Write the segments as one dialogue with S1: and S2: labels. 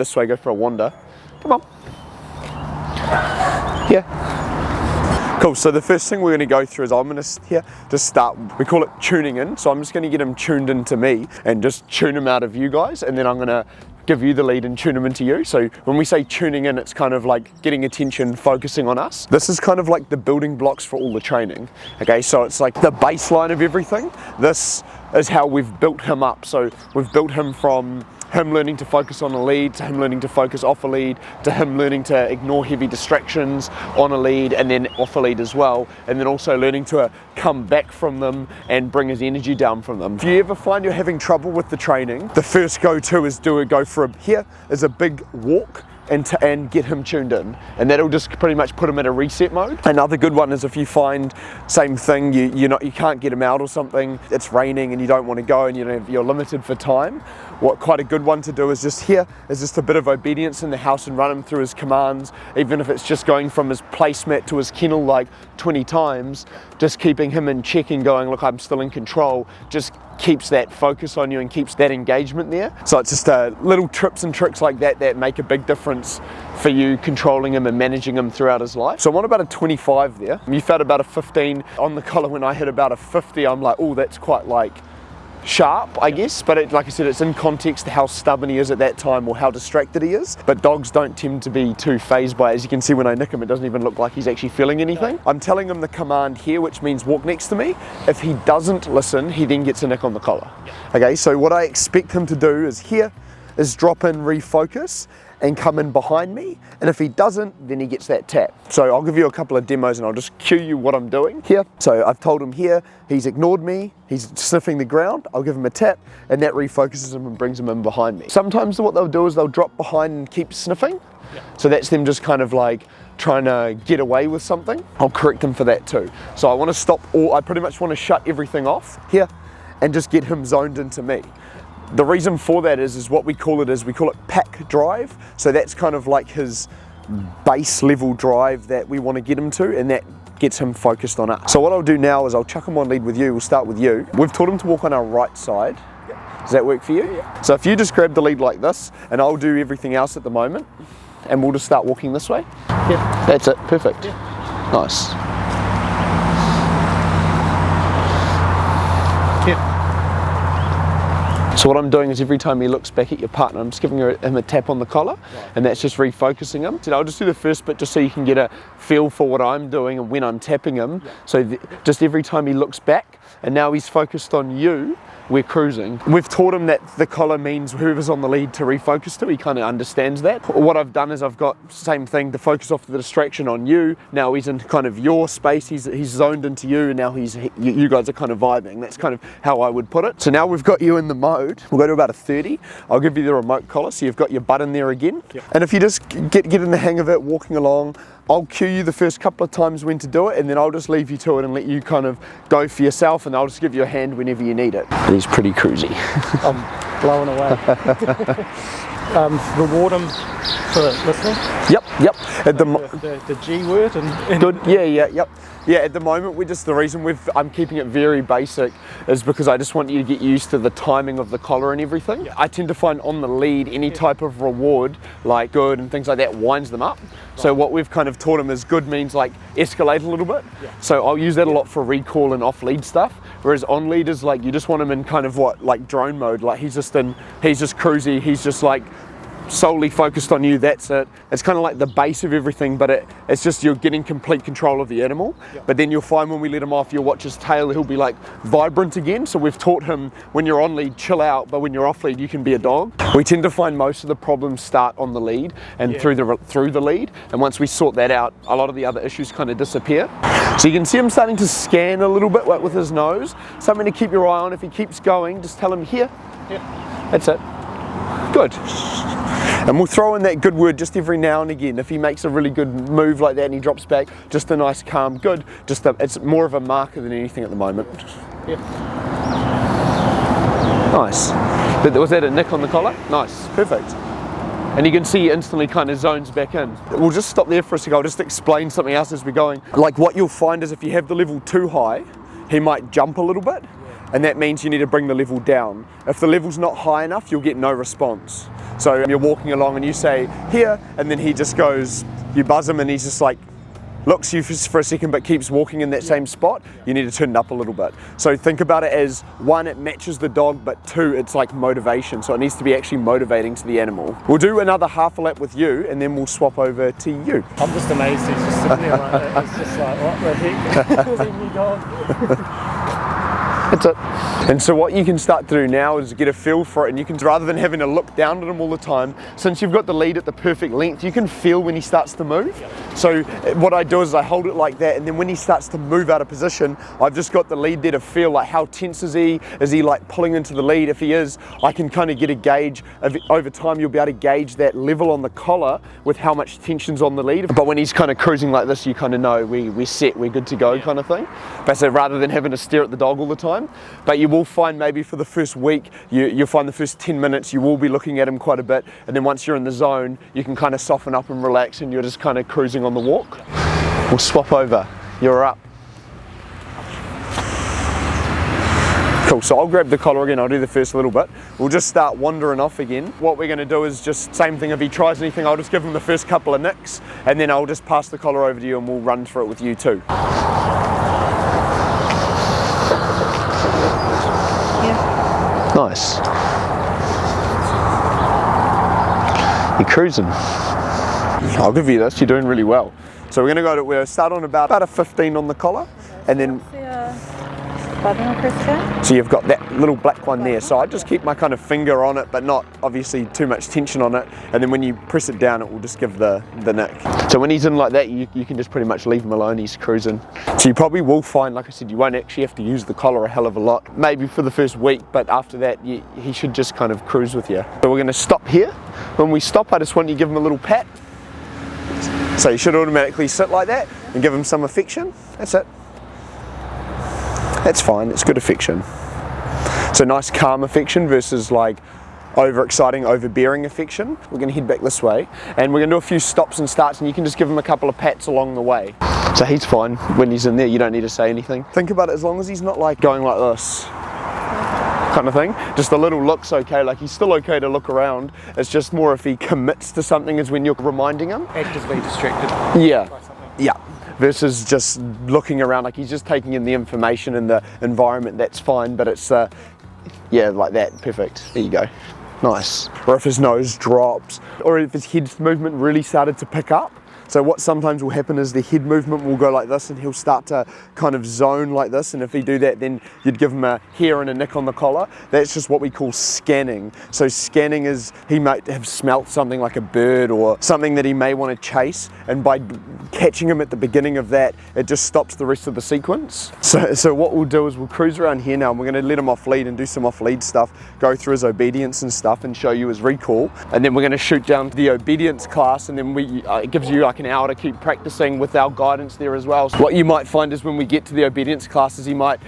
S1: this way, go for a wander. Come on. Here. Cool, so the first thing we're going to go through is I'm going to just start, we call it tuning in. So I'm just going to get him tuned into me and just tune him out of you guys, and then I'm going to give you the lead and tune him into you. So when we say tuning in, it's kind of like getting attention, focusing on us. This is kind of like the building blocks for all the training. Okay, so it's like the baseline of everything. This is how we've built him up. So we've built him from him learning to focus on a lead, to him learning to focus off a lead, to him learning to ignore heavy distractions on a lead and then off a lead as well, and then also learning to come back from them and bring his energy down from them. If you ever find you're having trouble with the training, the first go-to is go for here is a big walk and get him tuned in, and that'll just pretty much put him in a reset mode. Another good one is if you find same thing, you can't get him out or something, it's raining and you don't want to go and you're limited for time. What quite a good one to do is just a bit of obedience in the house and run him through his commands, even if it's just going from his placemat to his kennel like 20 times, just keeping him in check and going, look, I'm still in control, just keeps that focus on you and keeps that engagement there. So it's just little tips and tricks like that make a big difference for you controlling him and managing him throughout his life. So I'm on about a 25 there. You felt about a 15 on the collar. When I hit about a 50, I'm like, oh, that's quite like sharp, I guess, but like I said, it's in context to how stubborn he is at that time or how distracted he is. But dogs don't tend to be too phased by it. As you can see, when I nick him, it doesn't even look like he's actually feeling anything. I'm telling him the command here, which means walk next to me. If he doesn't listen, he then gets a nick on the collar. Okay, so what I expect him to do is drop in, refocus, and come in behind me, and if he doesn't, then he gets that tap. So I'll give you a couple of demos and I'll just cue you what I'm doing here. So I've told him here, he's ignored me, he's sniffing the ground, I'll give him a tap, and that refocuses him and brings him in behind me. Sometimes what they'll do is they'll drop behind and keep sniffing. So that's them just kind of like trying to get away with something. I'll correct them for that too. So I want to stop I pretty much want to shut everything off here and just get him zoned into me. The reason for that is what we call it pack drive. So that's kind of like his base level drive that we want to get him to, and that gets him focused on us. So what I'll do now is I'll chuck him on lead with you. We'll start with you. We've taught him to walk on our right side. Does that work for you? Yeah. So if you just grab the lead like this, and I'll do everything else at the moment, and we'll just start walking this way. Yeah. That's it, perfect. Yeah. Nice. Yeah. So what I'm doing is every time he looks back at your partner, I'm just giving him a tap on the collar, and that's just refocusing him. So I'll just do the first bit just so you can get a feel for what I'm doing and when I'm tapping him. So just every time he looks back, and now he's focused on you, we're cruising. We've taught him that the collar means whoever's on the lead to refocus to. He kind of understands that. What I've done is I've got same thing, to focus off the distraction on you. Now he's in kind of your space, he's zoned into you, and now you guys are kind of vibing. That's kind of how I would put it. So now we've got you in the mode. We'll go to about a 30. I'll give you the remote collar, so you've got your butt in there again. Yep. And if you just get in the hang of it, walking along, I'll cue you the first couple of times when to do it, and then I'll just leave you to it and let you kind of go for yourself, and I'll just give you a hand whenever you need it. And he's pretty cruisy.
S2: I'm blown away. Reward him for listening.
S1: Yep. At
S2: the G word and
S1: good. Yep. Yeah, at the moment the reason I'm keeping it very basic is because I just want you to get used to the timing of the collar and everything. Yeah. I tend to find on the lead any type of reward, like good and things like that, winds them up. Right. So what we've kind of taught him is good means like escalate a little bit. Yeah. So I'll use that a lot for recall and off lead stuff. Whereas on lead is like you just want him in kind of like drone mode, like he's just cruisy, he's just like solely focused on you, that's it. It's kind of like the base of everything, but it's just you're getting complete control of the animal. Yep. But then you'll find when we let him off, you'll watch his tail, he'll be like vibrant again. So we've taught him when you're on lead, chill out, but when you're off lead, you can be a dog. We tend to find most of the problems start on the lead and through the lead. And once we sort that out, a lot of the other issues kind of disappear. So you can see him starting to scan a little bit like with his nose. Something to keep your eye on. If he keeps going, just tell him here. Yeah. That's it. Good. And we'll throw in that good word just every now and again. If he makes a really good move like that and he drops back, just a nice calm good. It's more of a marker than anything at the moment. Yeah. Nice. Was that a nick on the collar? Nice, perfect. And you can see he instantly kind of zones back in. We'll just stop there for a second. I'll just explain something else as we're going. Like what you'll find is if you have the level too high, he might jump a little bit. And that means you need to bring the level down. If the level's not high enough, you'll get no response. So you're walking along and you say, here, and then he just goes, you buzz him and he's just like, looks you for a second but keeps walking in that same spot, you need to turn it up a little bit. So think about it as, one, it matches the dog, but two, it's like motivation. So it needs to be actually motivating to the animal. We'll do another half a lap with you and then we'll swap over to you.
S2: I'm just amazed he's just sitting there like that. It's just like, what the heck? Leave me dog.
S1: That's it. And so what you can start to do now is get a feel for it, and you can, rather than having to look down at him all the time, since you've got the lead at the perfect length, you can feel when he starts to move. So what I do is I hold it like that, and then when he starts to move out of position, I've just got the lead there to feel like how tense is he like pulling into the lead? If he is, I can kind of get a gauge of, over time you'll be able to gauge that level on the collar with how much tension's on the lead. But when he's kind of cruising like this, you kind of know we're set, we're good to go kind of thing. But so rather than having to stare at the dog all the time, but you will find maybe for the first week, you'll find the first 10 minutes you will be looking at him quite a bit, and then once you're in the zone, you can kind of soften up and relax and you're just kind of cruising on the walk. We'll swap over. You're up. Cool, so I'll grab the collar again, I'll do the first little bit. We'll just start wandering off again. What we're gonna do is just, same thing, if he tries anything, I'll just give him the first couple of nicks, and then I'll just pass the collar over to you and we'll run through it with you too. Nice. You're cruising. I'll give you this, you're doing really well. So we'll start on about a 15 on the collar, and then so you've got that little black one there. So I just keep my kind of finger on it, but not obviously too much tension on it. And then when you press it down, it will just give the nick. So when he's in like that, you can just pretty much leave him alone, he's cruising. So you probably will find, like I said, you won't actually have to use the collar a hell of a lot. Maybe for the first week, but after that, he should just kind of cruise with you. So we're gonna stop here. When we stop, I just want you to give him a little pat. So you should automatically sit like that and give him some affection. That's it. That's fine, it's good affection. So nice calm affection versus like overexciting, overbearing affection. We're gonna head back this way and we're gonna do a few stops and starts, and you can just give him a couple of pats along the way. So he's fine when he's in there, you don't need to say anything. Think about it, as long as he's not like going like this kind of thing, just a little look's okay, like he's still okay to look around. It's just more if he commits to something is when you're reminding him.
S2: Actively distracted.
S1: Yeah, yeah. Versus just looking around, like he's just taking in the information and the environment, that's fine, but it's, yeah, like that, perfect, there you go, nice. Or if his nose drops, or if his head movement really started to pick up. So what sometimes will happen is the head movement will go like this and he'll start to kind of zone like this, and if he do that, then you'd give him a hair and a nick on the collar. That's just what we call scanning. So scanning is, he might have smelt something like a bird or something that he may want to chase, and by catching him at the beginning of that, it just stops the rest of the sequence. So what we'll do is we'll cruise around here now, and we're going to let him off lead and do some off lead stuff, go through his obedience and stuff and show you his recall, and then we're going to shoot down to the obedience class, and then it gives you like an hour to keep practicing with our guidance there as well. So what you might find is when we get to the obedience classes, he might,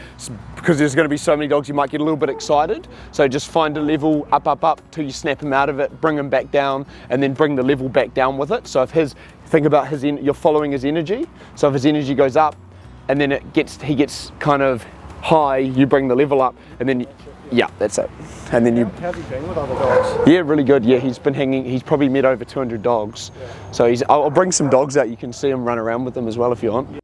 S1: because there's going to be so many dogs, you might get a little bit excited. So just find a level up till you snap him out of it, bring him back down, and then bring the level back down with it. So if think about you're following his energy. So if his energy goes up and then he gets kind of high, you bring the level up, and then yeah, that's it. And then
S2: How's he been with other dogs?
S1: Yeah, really good. Yeah, he's probably met over 200 dogs. Yeah. So I'll bring some dogs out, you can see him run around with them as well if you want.